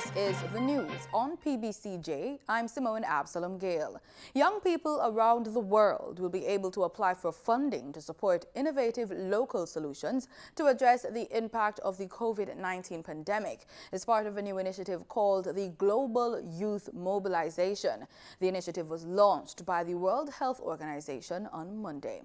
This is the news on PBCJ. I'm Simone Absalom Gale. Young people around the world will be able to apply for funding to support innovative local solutions to address the impact of the COVID-19 pandemic as part of a new initiative called the Global Youth Mobilization. The initiative was launched by the World Health Organization on Monday.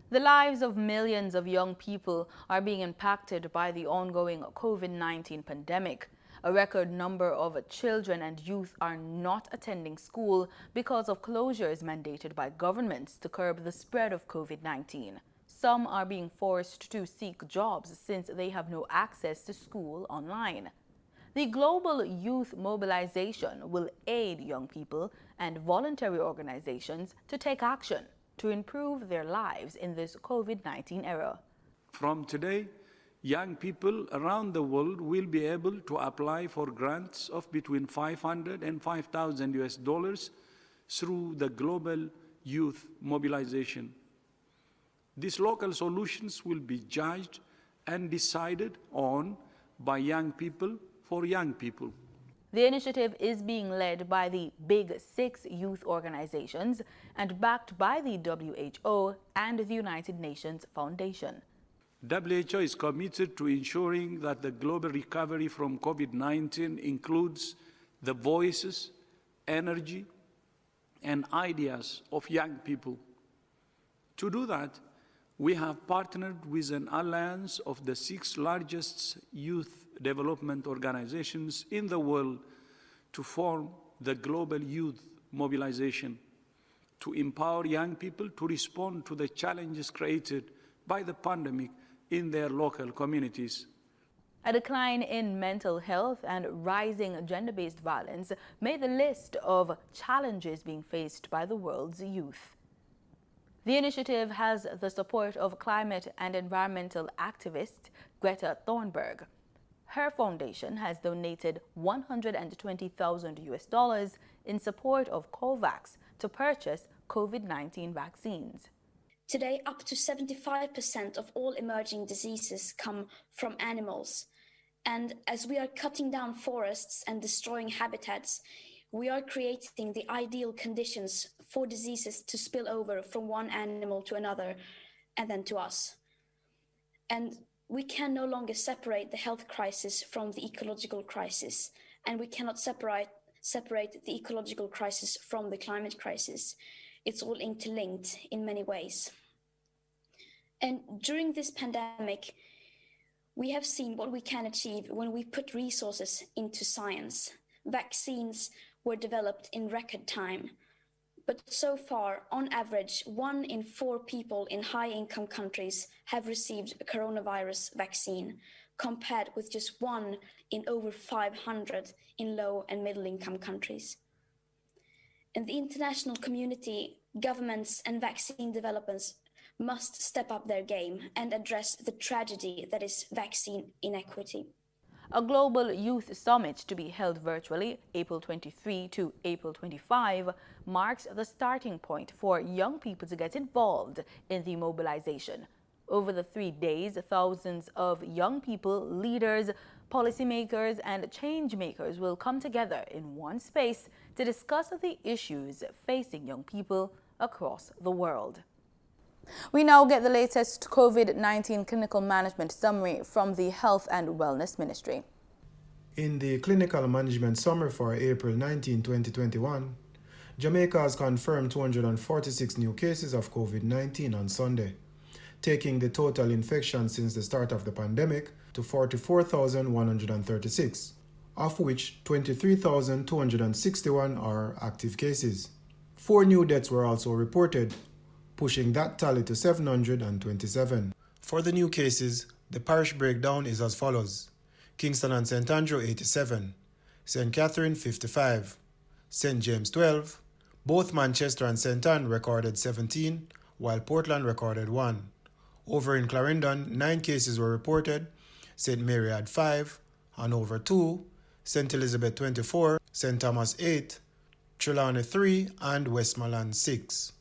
The lives of millions of young people are being impacted by the ongoing COVID-19 pandemic. A record number of children and youth are not attending school because of closures mandated by governments to curb the spread of COVID-19. Some are being forced to seek jobs since they have no access to school online. The Global Youth Mobilization will aid young people and voluntary organizations to take action to improve their lives in this COVID-19 era. From today, young people around the world will be able to apply for grants of between $500 and $5,000 through the Global Youth Mobilization. These local solutions will be judged and decided on by young people for young people. The initiative is being led by the Big Six youth organizations and backed by the WHO and the United Nations Foundation. WHO is committed to ensuring that the global recovery from COVID-19 includes the voices, energy, and ideas of young people. To do that, we have partnered with an alliance of the 6 largest youth development organizations in the world to form the Global Youth Mobilization, to empower young people to respond to the challenges created by the pandemic in their local communities. A decline in mental health and rising gender-based violence made the list of challenges being faced by the world's youth. The initiative has the support of climate and environmental activist Greta Thunberg. Her foundation has donated $120,000 in support of COVAX to purchase COVID-19 vaccines. Today, up to 75% of all emerging diseases come from animals. And as we are cutting down forests and destroying habitats, we are creating the ideal conditions for diseases to spill over from one animal to another and then to us. And we can no longer separate the health crisis from the ecological crisis, and we cannot separate the ecological crisis from the climate crisis. It's all interlinked in many ways. And during this pandemic, we have seen what we can achieve when we put resources into science. Vaccines were developed in record time. But so far, on average, 1 in 4 people in high-income countries have received a coronavirus vaccine, compared with just 1 in over 500 in low and middle-income countries. And the international community, governments and vaccine developers must step up their game and address the tragedy that is vaccine inequity. A global youth summit to be held virtually April 23 to April 25 marks the starting point for young people to get involved in the mobilization. Over the 3 days, thousands of young people, leaders, policymakers, and change makers will come together in one space to discuss the issues facing young people across the world. We now get the latest COVID-19 clinical management summary from the Health and Wellness Ministry. In the clinical management summary for April 19, 2021, Jamaica has confirmed 246 new cases of COVID-19 on Sunday, taking the total infection since the start of the pandemic to 44,136, of which 23,261 are active cases. 4 new deaths were also reported, pushing that tally to 727. For the new cases, the parish breakdown is as follows: Kingston and St. Andrew 87, St. Catherine 55, St. James 12, both Manchester and St. Ann recorded 17, while Portland recorded 1. Over in Clarendon, 9 cases were reported, St. Mary had 5, Hanover 2, St. Elizabeth 24, St. Thomas 8, Trelawney 3, and Westmoreland 6.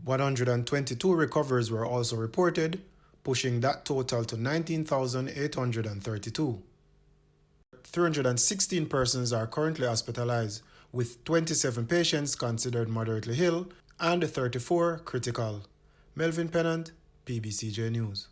122 recoveries were also reported, pushing that total to 19,832. 316 persons are currently hospitalized, with 27 patients considered moderately ill and 34 critical. Melvin Pennant, PBCJ News.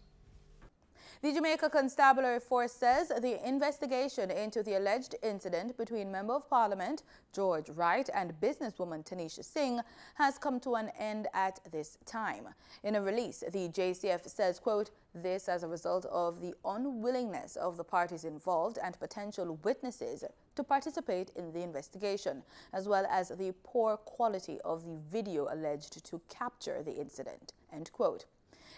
The Jamaica Constabulary Force says the investigation into the alleged incident between Member of Parliament George Wright and businesswoman Tanisha Singh has come to an end at this time. In a release, the JCF says, quote, "This as a result of the unwillingness of the parties involved and potential witnesses to participate in the investigation, as well as the poor quality of the video alleged to capture the incident," end quote.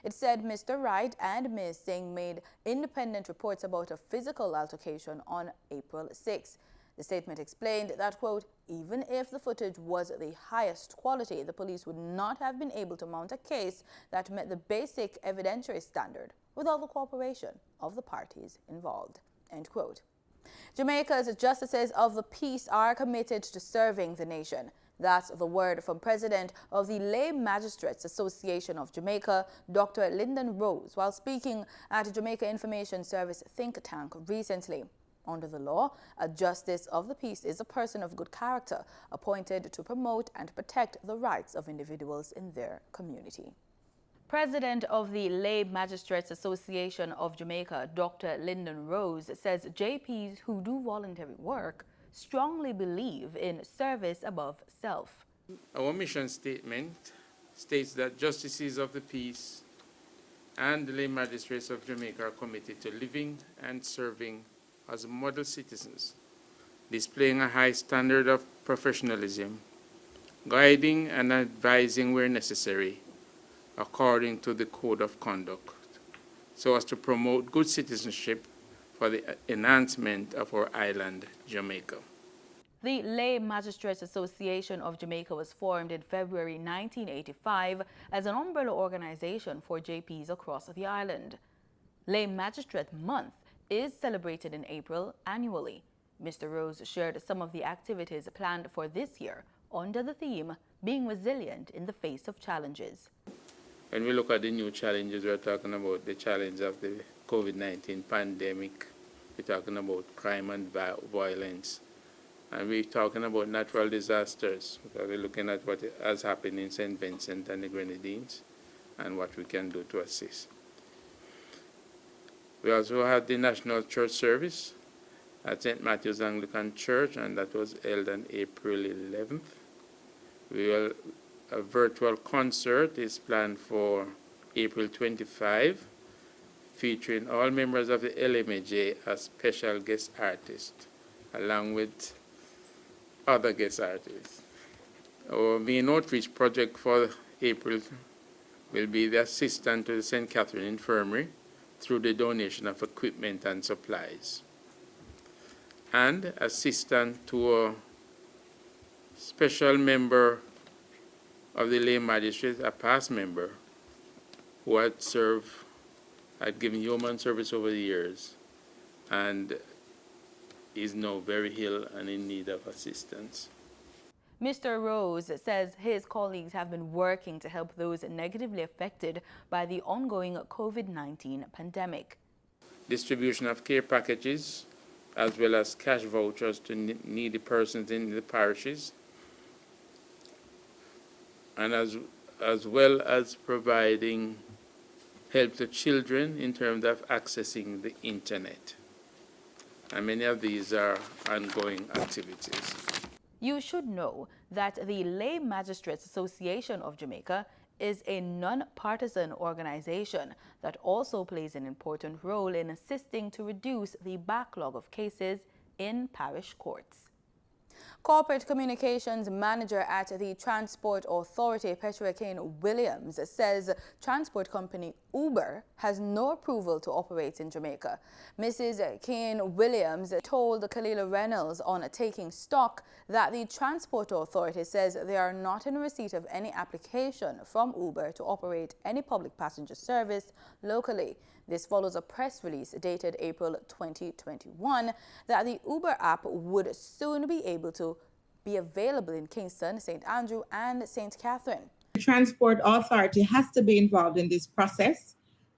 It said Mr. Wright and Ms. Singh made independent reports about a physical altercation on April 6. The statement explained that, quote, "Even if the footage was the highest quality, the police would not have been able to mount a case that met the basic evidentiary standard without the cooperation of the parties involved," end quote. Jamaica's justices of the peace are committed to serving the nation. That's the word from President of the Lay Magistrates Association of Jamaica, Dr. Lyndon Rose, while speaking at a Jamaica Information Service think tank recently. Under the law, a justice of the peace is a person of good character appointed to promote and protect the rights of individuals in their community. President of the Lay Magistrates Association of Jamaica, Dr. Lyndon Rose, says JPs who do voluntary work strongly believe in service above self. Our mission statement states that justices of the peace and the lay magistrates of Jamaica are committed to living and serving as model citizens, displaying a high standard of professionalism, guiding and advising where necessary, according to the code of conduct, so as to promote good citizenship for the enhancement of our island, Jamaica. The Lay Magistrates Association of Jamaica was formed in February 1985 as an umbrella organization for JPs across the island. Lay Magistrate Month is celebrated in April annually. Mr. Rose shared some of the activities planned for this year under the theme, "Being Resilient in the Face of Challenges." When we look at the new challenges, we're talking about the challenge of the COVID-19 pandemic. We're talking about crime and violence. And we're talking about natural disasters. We're looking at what has happened in St. Vincent and the Grenadines and what we can do to assist. We also had the National Church Service at St. Matthew's Anglican Church, and that was held on April 11th. A virtual concert is planned for April 25, featuring all members of the LMAJ as special guest artists, along with other guest artists. Our main outreach project for April will be the assistance to the St. Catherine Infirmary through the donation of equipment and supplies, and assistance to a special member of the lay magistrate, a past member who had given human service over the years and is now very ill and in need of assistance. Mr. Rose says his colleagues have been working to help those negatively affected by the ongoing COVID-19 pandemic. Distribution of care packages, as well as cash vouchers to needy persons in the parishes, and as well as providing help to children in terms of accessing the internet. And many of these are ongoing activities. You should know that the Lay Magistrates Association of Jamaica is a non-partisan organization that also plays an important role in assisting to reduce the backlog of cases in parish courts. Corporate Communications Manager at the Transport Authority, Petra Kane Williams, says transport company Uber has no approval to operate in Jamaica. Mrs. Kane Williams told Kalila Reynolds on Taking Stock that the Transport Authority says they are not in receipt of any application from Uber to operate any public passenger service locally. This follows a press release dated April 2021 that the Uber app would soon be able to be available in Kingston, St. Andrew, and St. Catherine. The Transport Authority has to be involved in this process.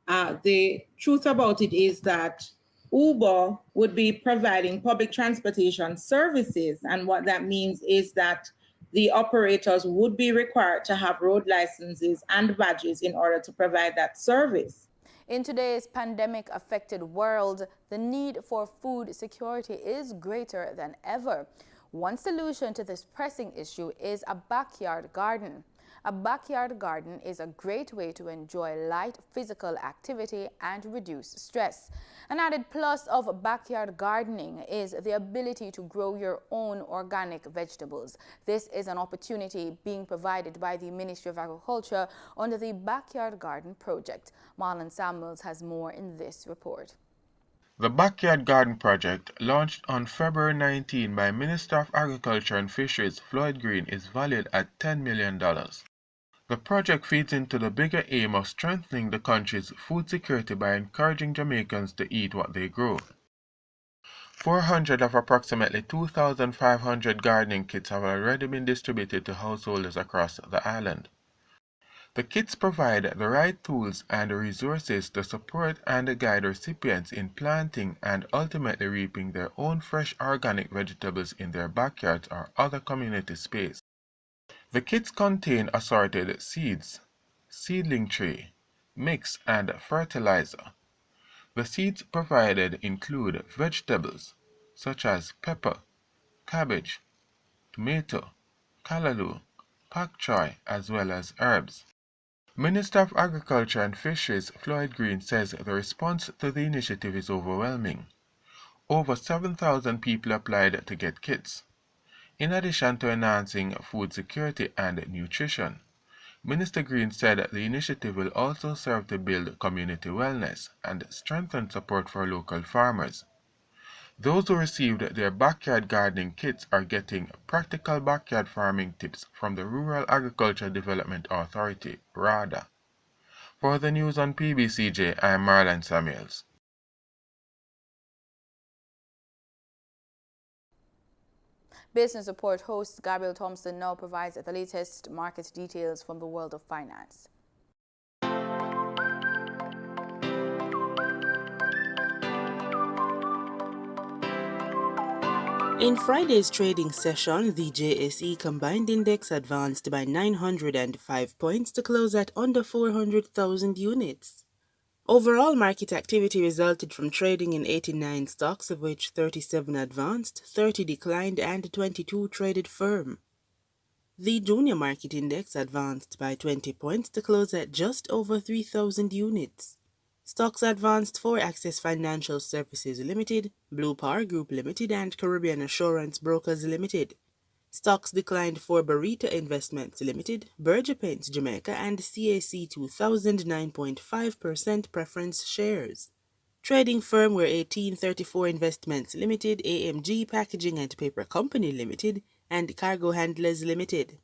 The truth about it is that Uber would be providing public transportation services. And what that means is that the operators would be required to have road licenses and badges in order to provide that service. In today's pandemic-affected world, the need for food security is greater than ever. One solution to this pressing issue is a backyard garden. A backyard garden is a great way to enjoy light physical activity and reduce stress. An added plus of backyard gardening is the ability to grow your own organic vegetables. This is an opportunity being provided by the Ministry of Agriculture under the Backyard Garden Project. Marlon Samuels has more in this report. The Backyard Garden Project, launched on February 19 by Minister of Agriculture and Fisheries Floyd Green, is valued at $10 million. The project feeds into the bigger aim of strengthening the country's food security by encouraging Jamaicans to eat what they grow. 400 of approximately 2,500 gardening kits have already been distributed to householders across the island. The kits provide the right tools and resources to support and guide recipients in planting and ultimately reaping their own fresh organic vegetables in their backyards or other community space. The kits contain assorted seeds, seedling tray, mix, and fertilizer. The seeds provided include vegetables such as pepper, cabbage, tomato, callaloo, pak choy, as well as herbs. Minister of Agriculture and Fisheries Floyd Green says the response to the initiative is overwhelming. Over 7,000 people applied to get kits. In addition to enhancing food security and nutrition, Minister Green said the initiative will also serve to build community wellness and strengthen support for local farmers. Those who received their backyard gardening kits are getting practical backyard farming tips from the Rural Agriculture Development Authority, RADA. For the news on PBCJ, I am Marlon Samuels. Business Report host Gabriel Thompson now provides the latest market details from the world of finance. In Friday's trading session, the JSE combined index advanced by 905 points to close at under 400,000 units. Overall market activity resulted from trading in 89 stocks, of which 37 advanced, 30 declined, and 22 traded firm. The junior market index advanced by 20 points to close at just over 3,000 units. Stocks advanced for Access Financial Services Limited, Blue Power Group Limited, and Caribbean Assurance Brokers Limited. Stocks declined for Barita Investments Limited, Berger Paints Jamaica, and CAC 2000 9.5% preference shares. Trading firm were 1834 Investments Limited, AMG Packaging and Paper Company Limited, and Cargo Handlers Limited.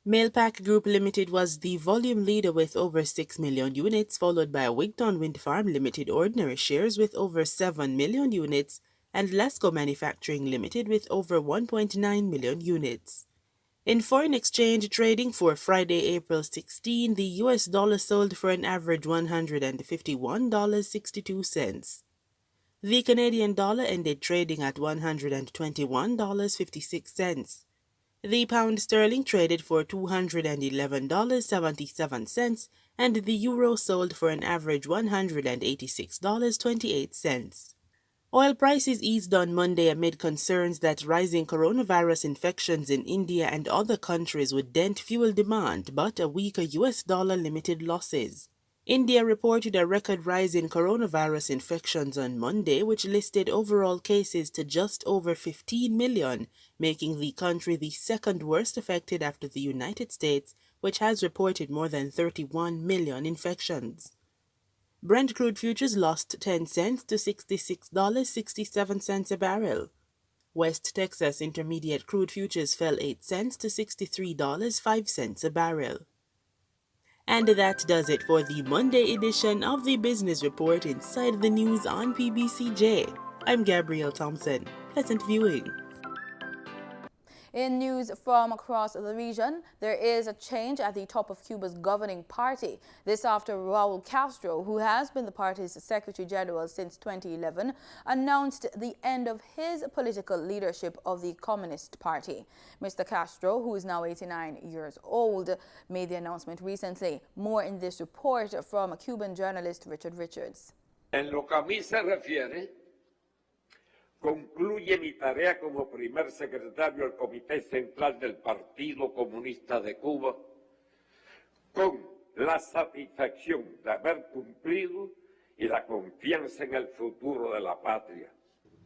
Mailpack Group Limited was the volume leader with over 6 million units, followed by Wigton Wind Farm Limited ordinary shares with over 7 million units, and Lasco Manufacturing Limited with over 1.9 million units. In foreign exchange trading for Friday, April 16, the US dollar sold for an average $151.62. The Canadian dollar ended trading at $121.56. The pound sterling traded for $211.77, and the euro sold for an average $186.28. Oil prices eased on Monday amid concerns that rising coronavirus infections in India and other countries would dent fuel demand, but a weaker US dollar limited losses. India reported a record rise in coronavirus infections on Monday, which listed overall cases to just over 15 million, making the country the second worst affected after the United States, which has reported more than 31 million infections. Brent crude futures lost 10 cents to $66.67 a barrel. West Texas Intermediate crude futures fell 8 cents to $63.05 a barrel. And that does it for the Monday edition of the Business Report Inside the News on PBCJ. I'm Gabrielle Thompson. Pleasant viewing. In news from across the region, there is a change at the top of Cuba's governing party. This after Raul Castro, who has been the party's Secretary General since 2011, announced the end of his political leadership of the Communist Party. Mr. Castro, who is now 89 years old, made the announcement recently. More in this report from Cuban journalist Richard Richards. En lo que a mí se refiere, concluye mi tarea como primer secretario del Comité Central del Partido Comunista de Cuba con la satisfacción de haber cumplido y la confianza en el futuro de la patria.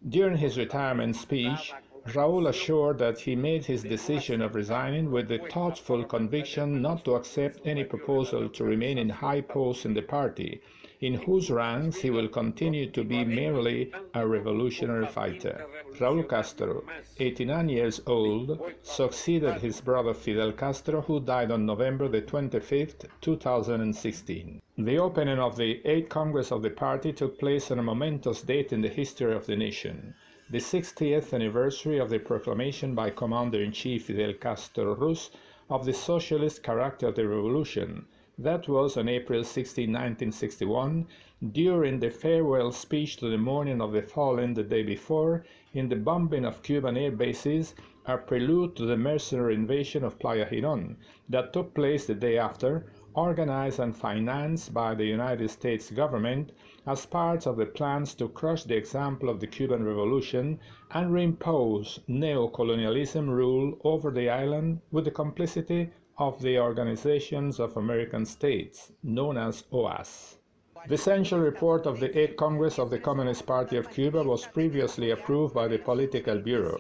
During his retirement speech, Raul assured that he made his decision of resigning with the thoughtful conviction not to accept any proposal to remain in high posts in the party, in whose ranks he will continue to be merely a revolutionary fighter. Raul Castro, 89 years old, succeeded his brother Fidel Castro, who died on November the 25th, 2016. The opening of the 8th Congress of the party took place on a momentous date in the history of the nation, the 60th anniversary of the proclamation by Commander-in-Chief Fidel Castro Ruz of the socialist character of the revolution. That was on April 16, 1961, during the farewell speech to the mourning of the fallen the day before, in the bombing of Cuban air bases, a prelude to the mercenary invasion of Playa Girón that took place the day after, organized and financed by the United States government as part of the plans to crush the example of the Cuban Revolution and reimpose neo-colonialism rule over the island with the complicity of the Organizations of American States, known as OAS. The Essential Report of the 8th Congress of the Communist Party of Cuba was previously approved by the Political Bureau.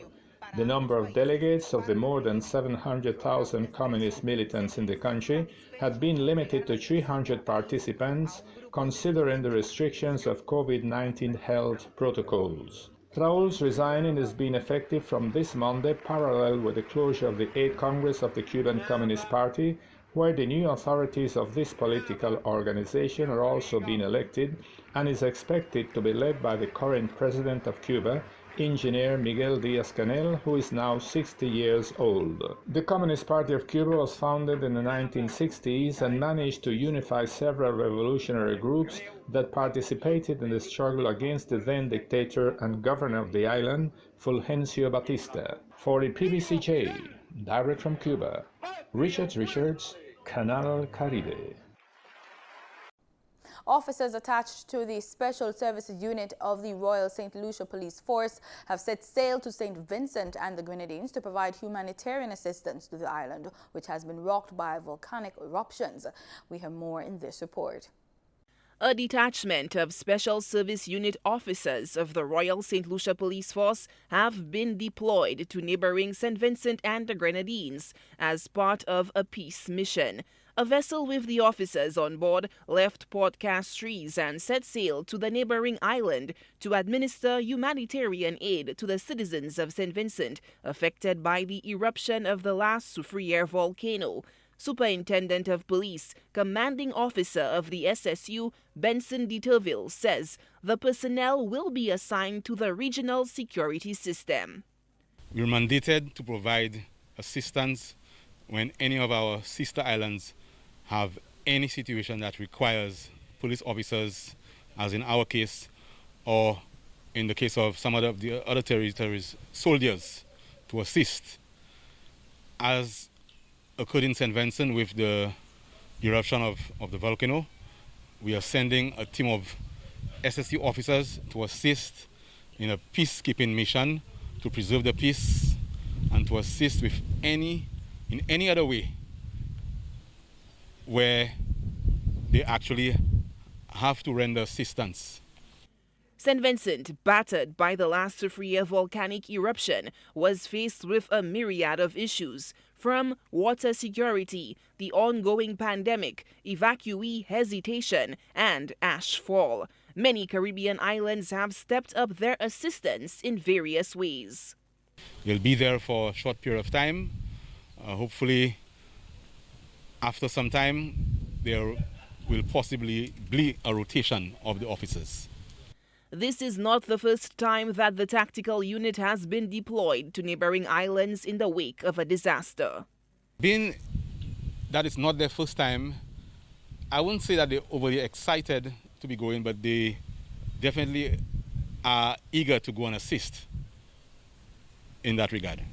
The number of delegates of the more than 700,000 communist militants in the country had been limited to 300 participants, considering the restrictions of COVID-19 health protocols. Raul's resigning has been effective from this Monday, parallel with the closure of the 8th Congress of the Cuban Communist Party, where the new authorities of this political organization are also being elected and is expected to be led by the current president of Cuba, Engineer Miguel Díaz-Canel, who is now 60 years old. The Communist Party of Cuba was founded in the 1960s and managed to unify several revolutionary groups that participated in the struggle against the then dictator and governor of the island, Fulgencio Batista. For the PBCJ, direct from Cuba, Richards, Canal Caribe. Officers attached to the Special Services Unit of the Royal St. Lucia Police Force have set sail to St. Vincent and the Grenadines to provide humanitarian assistance to the island, which has been rocked by volcanic eruptions. We have more in this report. A detachment of Special Service Unit officers of the Royal St. Lucia Police Force have been deployed to neighboring St. Vincent and the Grenadines as part of a peace mission. A vessel with the officers on board left Port Castries and set sail to the neighboring island to administer humanitarian aid to the citizens of St. Vincent affected by the eruption of the last Soufriere volcano. Superintendent of Police, Commanding Officer of the SSU, Benson de Terville, says the personnel will be assigned to the regional security system. We're mandated to provide assistance when any of our sister islands have any situation that requires police officers, as in our case, or in the case of some of the other territories, soldiers to assist. As occurred in St. Vincent with the eruption of the volcano, we are sending a team of SSU officers to assist in a peacekeeping mission to preserve the peace and to assist with in any other way where they actually have to render assistance. St. Vincent, battered by the last Soufriere volcanic eruption, was faced with a myriad of issues, from water security, the ongoing pandemic, evacuee hesitation, and ash fall. Many Caribbean islands have stepped up their assistance in various ways. They'll be there for a short period of time. Hopefully, after some time, there will possibly be a rotation of the officers. This is not the first time that the tactical unit has been deployed to neighboring islands in the wake of a disaster. Being that it's not their first time, I wouldn't say that they're overly excited to be going, but they definitely are eager to go and assist in that regard.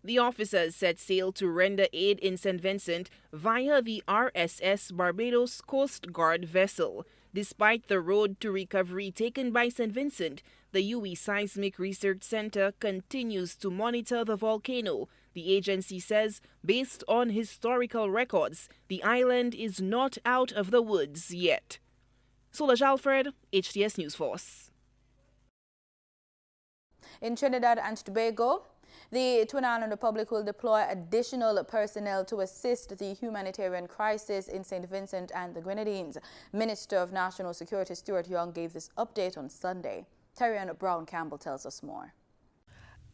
The officers set sail to render aid in St. Vincent via the RSS Barbados Coast Guard vessel. Despite the road to recovery taken by St. Vincent, the UE Seismic Research Center continues to monitor the volcano. The agency says, based on historical records, the island is not out of the woods yet. Solange Alfred, HTS News Force. In Trinidad and Tobago, the Twin Island Republic will deploy additional personnel to assist the humanitarian crisis in St. Vincent and the Grenadines. Minister of National Security Stuart Young gave this update on Sunday. Terrian Brown Campbell tells us more.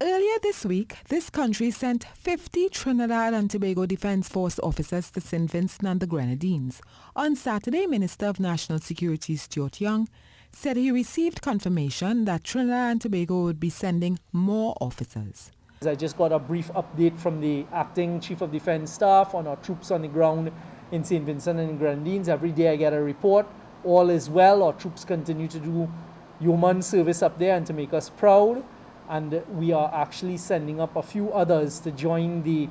Earlier this week, this country sent 50 Trinidad and Tobago Defense Force officers to St. Vincent and the Grenadines. On Saturday, Minister of National Security Stuart Young said he received confirmation that Trinidad and Tobago would be sending more officers. I just got a brief update from the Acting Chief of Defense Staff on our troops on the ground in St. Vincent and the Grenadines. Every day I get a report. All is well. Our troops continue to do yeoman service up there and to make us proud. And we are actually sending up a few others to join the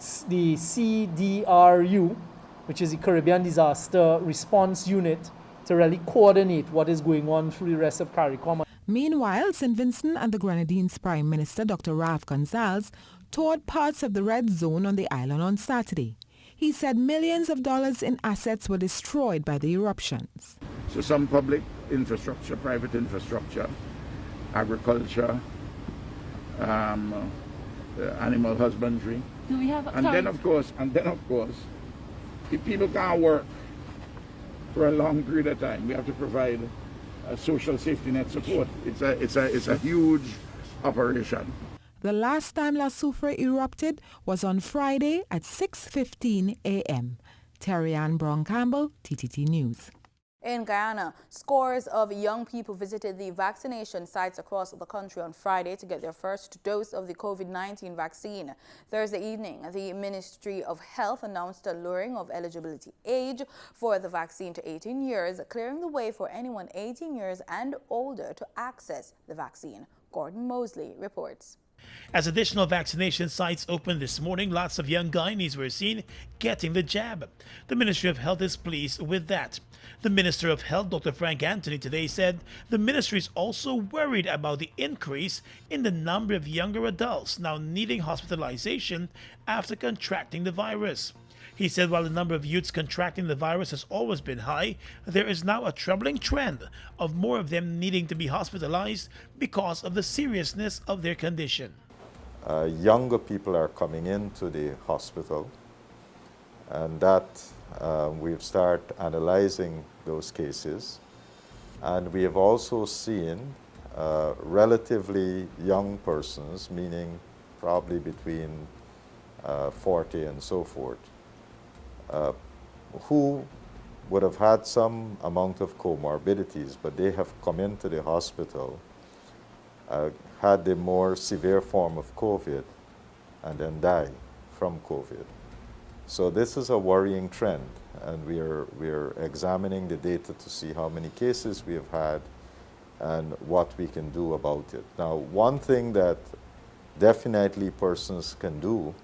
CDRU, which is the Caribbean Disaster Response Unit, to really coordinate what is going on through the rest of CARICOM. Meanwhile, St. Vincent and the Grenadines Prime Minister Dr. Ralph Gonsalves toured parts of the red zone on the island on Saturday. He said millions of dollars in assets were destroyed by the eruptions. So some public infrastructure, private infrastructure, agriculture, animal husbandry. Do we have? And then of course, if people can't work for a long period of time, we have to provide a social safety net support. It's a huge operation. The last time La Soufre erupted was on Friday at 6:15 a.m. Terrian Brown Campbell, TTT News. In Guyana, scores of young people visited the vaccination sites across the country on Friday to get their first dose of the COVID-19 vaccine. Thursday evening, the Ministry of Health announced a lowering of eligibility age for the vaccine to 18 years, clearing the way for anyone 18 years and older to access the vaccine. Gordon Mosley reports. As additional vaccination sites opened this morning, lots of young Guyanese were seen getting the jab. The Ministry of Health is pleased with that. The Minister of Health, Dr. Frank Anthony, today said the ministry is also worried about the increase in the number of younger adults now needing hospitalization after contracting the virus. He said while the number of youths contracting the virus has always been high, there is now a troubling trend of more of them needing to be hospitalized because of the seriousness of their condition. Younger people are coming into the hospital, and that we've started analyzing those cases. And we have also seen relatively young persons, meaning probably between 40 and so forth, who would have had some amount of comorbidities, but they have come into the hospital, had the more severe form of COVID, and then died from COVID. So this is a worrying trend, and we're examining the data to see how many cases we have had and what we can do about it. Now, one thing that definitely persons can do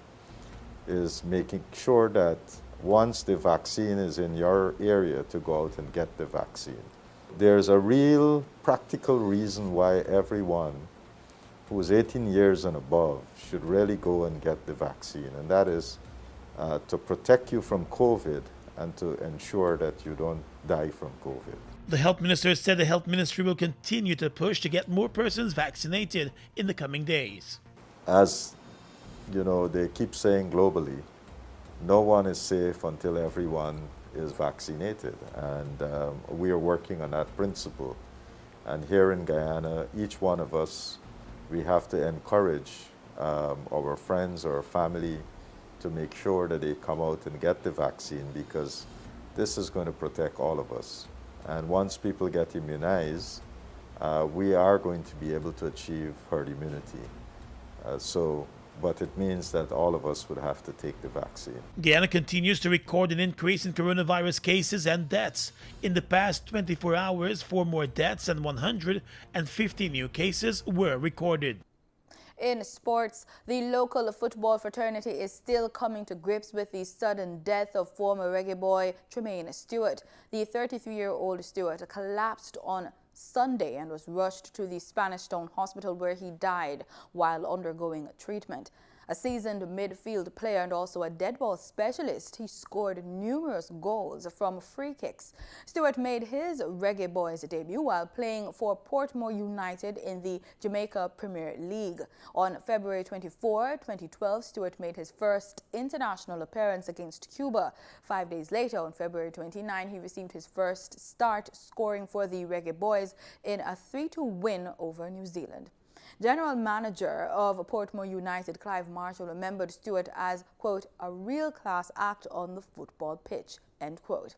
is making sure that once the vaccine is in your area, to go out and get the vaccine. There's a real practical reason why everyone who is 18 years and above should really go and get the vaccine, and that is to protect you from COVID and to ensure that you don't die from COVID. The health minister said the health ministry will continue to push to get more persons vaccinated in the coming days. As you know, they keep saying globally, no one is safe until everyone is vaccinated, and we are working on that principle. And here in Guyana, each one of us, we have to encourage our friends or family to make sure that they come out and get the vaccine, because this is going to protect all of us. And once people get immunized, we are going to be able to achieve herd immunity. But it means that all of us would have to take the vaccine. Guyana continues to record an increase in coronavirus cases and deaths. In the past 24 hours, 4 more deaths and 150 new cases were recorded. In sports, the local football fraternity is still coming to grips with the sudden death of former reggae boy Tremaine Stewart. The 33-year-old Stewart collapsed on Sunday and was rushed to the Spanish Town Hospital where he died while undergoing treatment. A seasoned midfield player and also a dead ball specialist, he scored numerous goals from free kicks. Stewart made his Reggae Boys debut while playing for Portmore United in the Jamaica Premier League. On February 24, 2012, Stewart made his first international appearance against Cuba. 5 days later, on February 29, he received his first start, scoring for the Reggae Boys in a 3-2 win over New Zealand. General Manager of Portmore United, Clive Marshall, remembered Stewart as, quote, a real class act on the football pitch, end quote.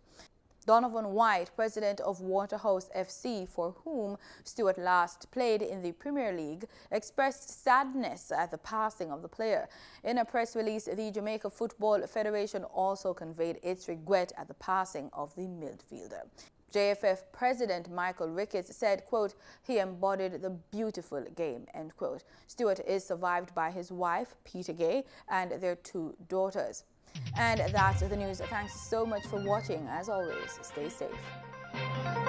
Donovan White, president of Waterhouse FC, for whom Stewart last played in the Premier League, expressed sadness at the passing of the player. In a press release, the Jamaica Football Federation also conveyed its regret at the passing of the midfielder. JFF President Michael Ricketts said, quote, he embodied the beautiful game, end quote. Stewart is survived by his wife, Pbcj, and their 2 daughters. And that's the news. Thanks so much for watching. As always, stay safe.